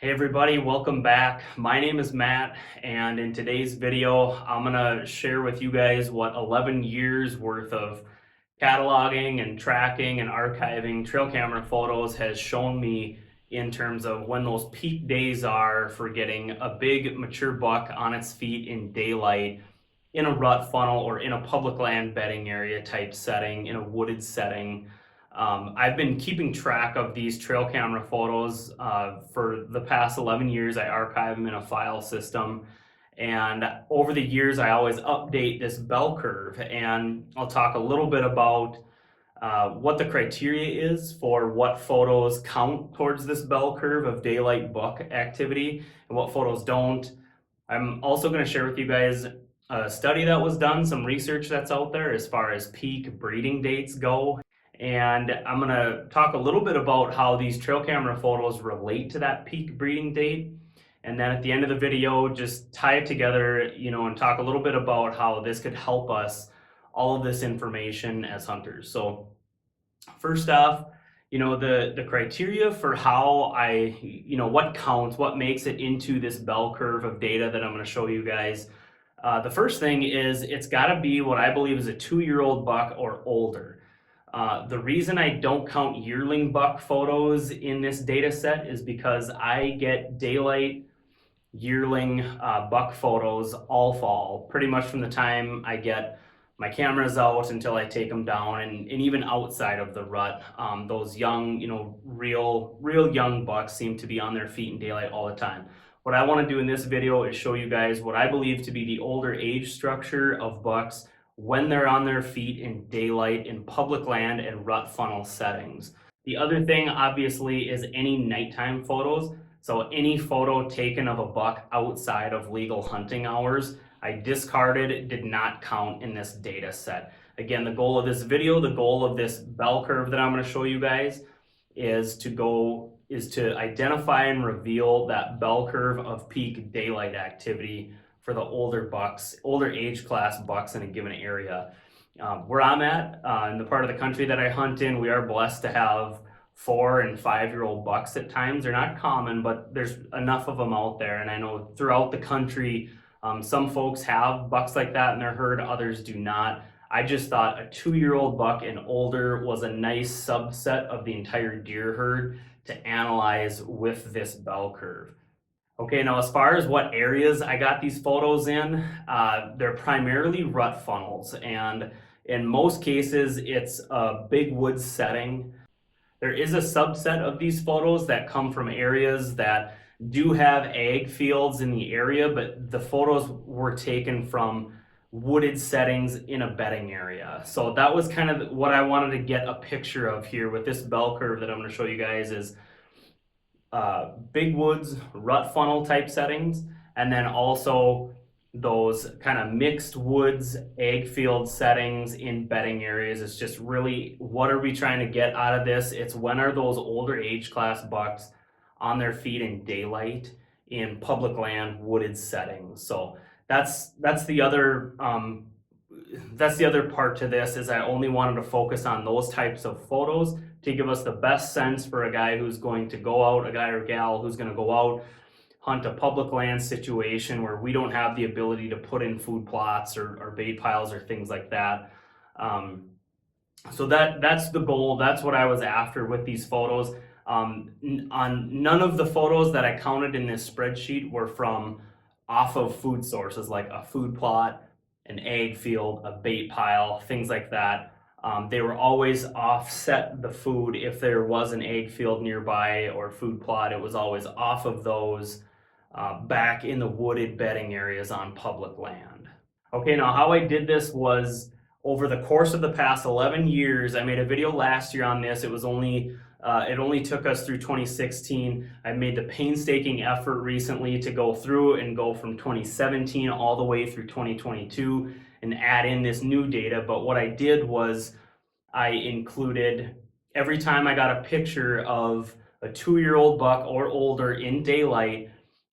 Hey everybody, welcome back. My name is Matt, and in today's video, I'm gonna share with you guys what 11 years worth of cataloging and tracking and archiving trail camera photos has shown me in terms of when those peak days are for getting a big mature buck on its feet in daylight in a rut funnel or in a public land bedding area type setting, in a wooded setting. I've been keeping track of these trail camera photos for the past 11 years. I archive them in a file system. And over the years, I always update this bell curve. And I'll talk a little bit about what the criteria is for what photos count towards this bell curve of daylight buck activity and what photos don't. I'm also going to share with you guys a study that was done, some research that's out there as far as peak breeding dates go. And I'm going to talk a little bit about how these trail camera photos relate to that peak breeding date. And then at the end of the video, just tie it together, and talk a little bit about how this could help us, all of this information as hunters. So first off, the criteria for how what counts, what makes it into this bell curve of data that I'm going to show you guys. The first thing is it's got to be what I believe is a 2-year-old buck or older. The reason I don't count yearling buck photos in this data set is because I get daylight yearling buck photos all fall, pretty much from the time I get my cameras out until I take them down, and even outside of the rut. Those young, real young bucks seem to be on their feet in daylight all the time. What I want to do in this video is show you guys what I believe to be the older age structure of bucks when they're on their feet in daylight in public land and rut funnel settings. The other thing, obviously, is any nighttime photos. So any photo taken of a buck outside of legal hunting hours, I discarded, did not count in this data set. Again, the goal of this video, the goal of this bell curve that I'm going to show you guys is to identify and reveal that bell curve of peak daylight activity for the older bucks, older age class bucks in a given area. Where I'm at, in the part of the country that I hunt in, we are blessed to have 4- and 5-year-old bucks at times. They're not common, but there's enough of them out there. And I know throughout the country, some folks have bucks like that in their herd, others do not. I just thought a 2-year-old buck and older was a nice subset of the entire deer herd to analyze with this bell curve. Okay, now as far as what areas I got these photos in, they're primarily rut funnels. And in most cases, it's a big woods setting. There is a subset of these photos that come from areas that do have ag fields in the area, but the photos were taken from wooded settings in a bedding area. So that was kind of what I wanted to get a picture of here with this bell curve that I'm going to show you guys is big woods, rut funnel type settings, and then also those kind of mixed woods, ag field settings in bedding areas. It's just really, what are we trying to get out of this? It's when are those older age class bucks on their feet in daylight in public land wooded settings. So that's the other part to this, is I only wanted to focus on those types of photos to give us the best sense for a guy who's going to go out, a guy or gal who's going to go out, hunt a public land situation where we don't have the ability to put in food plots or bait piles or things like that. So that's the goal. That's what I was after with these photos. On none of the photos that I counted in this spreadsheet were from off of food sources like a food plot, an ag field, a bait pile, things like that. They were always offset the food. If there was an ag field nearby or food plot, it was always off of those back in the wooded bedding areas on public land. Okay, now how I did this was over the course of the past 11 years. I made a video last year on this. It only took us through 2016. I made the painstaking effort recently to go through and go from 2017 all the way through 2022 and add in this new data. But what I did was I included, every time I got a picture of a 2-year-old buck or older in daylight,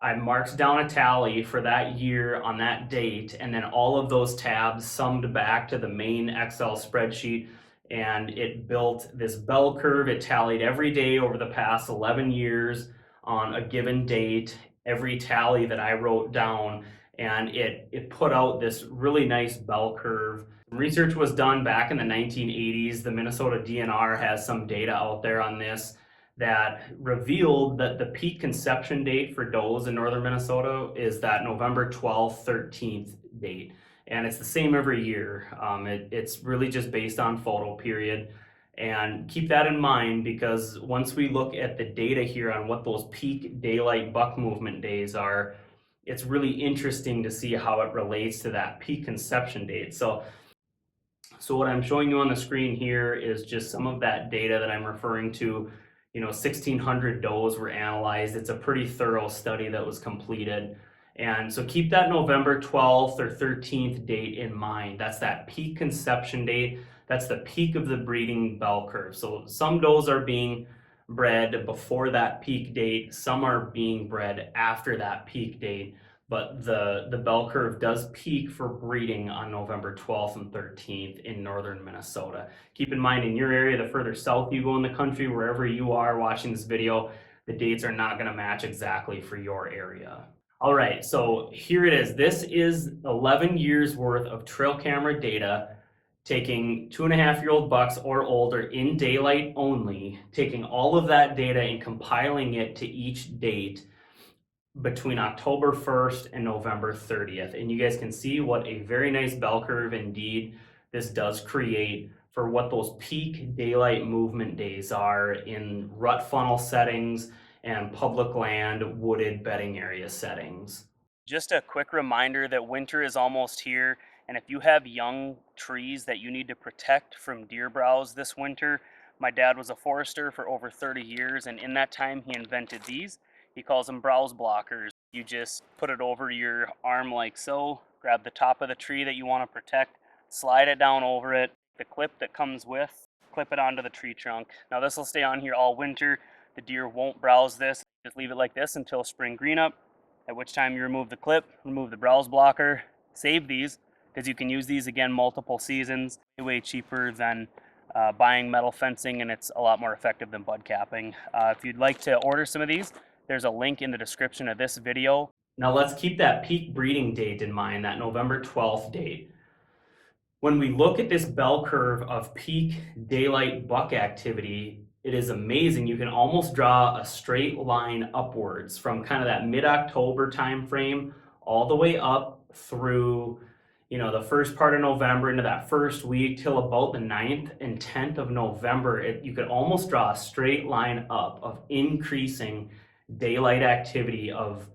I marked down a tally for that year on that date, and then all of those tabs summed back to the main Excel spreadsheet, and it built this bell curve. It tallied every day over the past 11 years on a given date, every tally that I wrote down, and it put out this really nice bell curve. Research was done back in the 1980s. The Minnesota DNR has some data out there on this that revealed that the peak conception date for does in northern Minnesota is that November 12th, 13th date. And it's the same every year. It's really just based on photo period. And keep that in mind, because once we look at the data here on what those peak daylight buck movement days are, it's really interesting to see how it relates to that peak conception date. So what I'm showing you on the screen here is just some of that data that I'm referring to. 1,600 does were analyzed. It's a pretty thorough study that was completed. And so keep that November 12th or 13th date in mind. That's that peak conception date. That's the peak of the breeding bell curve. So some does are being bred before that peak date. Some are being bred after that peak date. But the bell curve does peak for breeding on November 12th and 13th in northern Minnesota. Keep in mind, in your area, the further south you go in the country, wherever you are watching this video, the dates are not going to match exactly for your area. All right, so here it is. This is 11 years worth of trail camera data, taking 2.5-year-old bucks or older in daylight only, taking all of that data and compiling it to each date between October 1st and November 30th. And you guys can see what a very nice bell curve indeed this does create for what those peak daylight movement days are in rut funnel settings and public land wooded bedding area settings. Just a quick reminder that winter is almost here, and if you have young trees that you need to protect from deer browse this winter, my dad was a forester for over 30 years, and in that time he invented these. He calls them browse blockers. You just put it over your arm like so, grab the top of the tree that you want to protect, slide it down over it, the clip that comes with, clip it onto the tree trunk. Now this will stay on here all winter. The deer won't browse this. Just leave it like this until spring green up, at which time you remove the clip, remove the browse blocker, save these, because you can use these again multiple seasons. Way cheaper than buying metal fencing, and it's a lot more effective than bud capping. If you'd like to order some of these, there's a link in the description of this video. Now let's keep that peak breeding date in mind, that November 12th date. When we look at this bell curve of peak daylight buck activity, it is amazing. You can almost draw a straight line upwards from kind of that mid-October time frame all the way up through the first part of November into that first week till about the 9th and 10th of November. You could almost draw a straight line up of increasing daylight activity of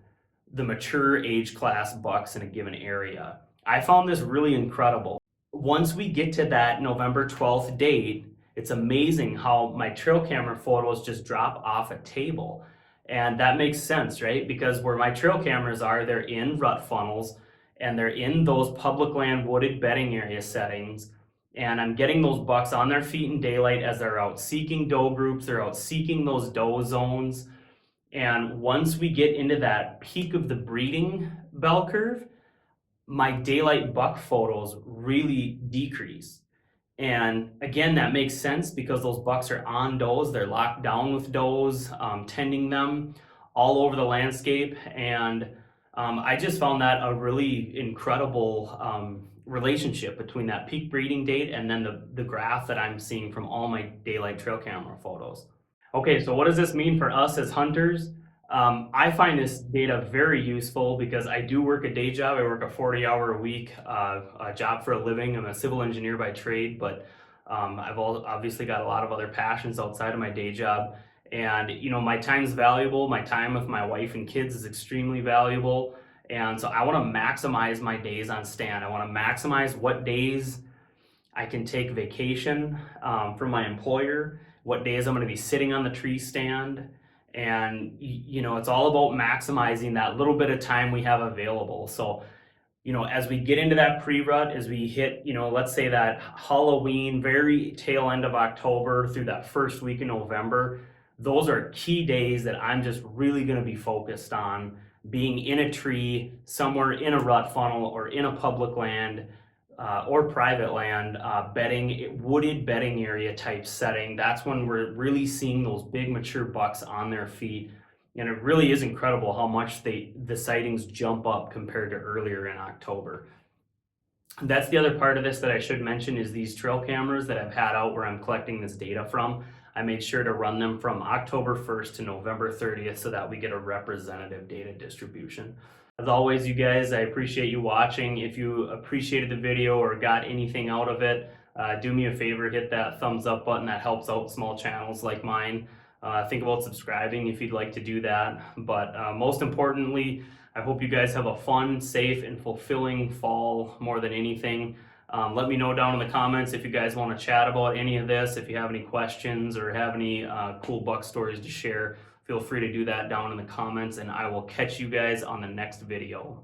the mature age class bucks in a given area. I found this really incredible. Once we get to that November 12th date, it's amazing how my trail camera photos just drop off a table. And that makes sense, right? Because where my trail cameras are, they're in rut funnels and they're in those public land wooded bedding area settings. And I'm getting those bucks on their feet in daylight as they're out seeking doe groups, they're out seeking those doe zones. And once we get into that peak of the breeding bell curve, my daylight buck photos really decrease. And again, that makes sense because those bucks are on does, they're locked down with does, tending them all over the landscape. And I just found that a really incredible relationship between that peak breeding date and then the graph that I'm seeing from all my daylight trail camera photos. Okay, so what does this mean for us as hunters? I find this data very useful because I do work a day job. I work a 40-hour-a-week job for a living. I'm a civil engineer by trade, but I've obviously got a lot of other passions outside of my day job. And my time's valuable. My time with my wife and kids is extremely valuable. And so I want to maximize my days on stand. I want to maximize what days I can take vacation from my employer, what days I'm going to be sitting on the tree stand. And it's all about maximizing that little bit of time we have available. So as we get into that pre-rut, as we hit let's say that Halloween, very tail end of October through that first week in November, those are key days that I'm just really going to be focused on being in a tree somewhere in a rut funnel or in a public land or private land, wooded bedding area type setting. That's when we're really seeing those big mature bucks on their feet And it really is incredible how much the sightings jump up compared to earlier in October. That's the other part of this that I should mention is these trail cameras that I've had out where I'm collecting this data from. I made sure to run them from October 1st to November 30th so that we get a representative data distribution. As always, you guys, I appreciate you watching. If you appreciated the video or got anything out of it, do me a favor, hit that thumbs up button. That helps out small channels like mine. Think about subscribing if you'd like to do that. But most importantly, I hope you guys have a fun, safe, and fulfilling fall more than anything. Let me know down in the comments if you guys want to chat about any of this, if you have any questions or have any cool buck stories to share. Feel free to do that down in the comments, and I will catch you guys on the next video.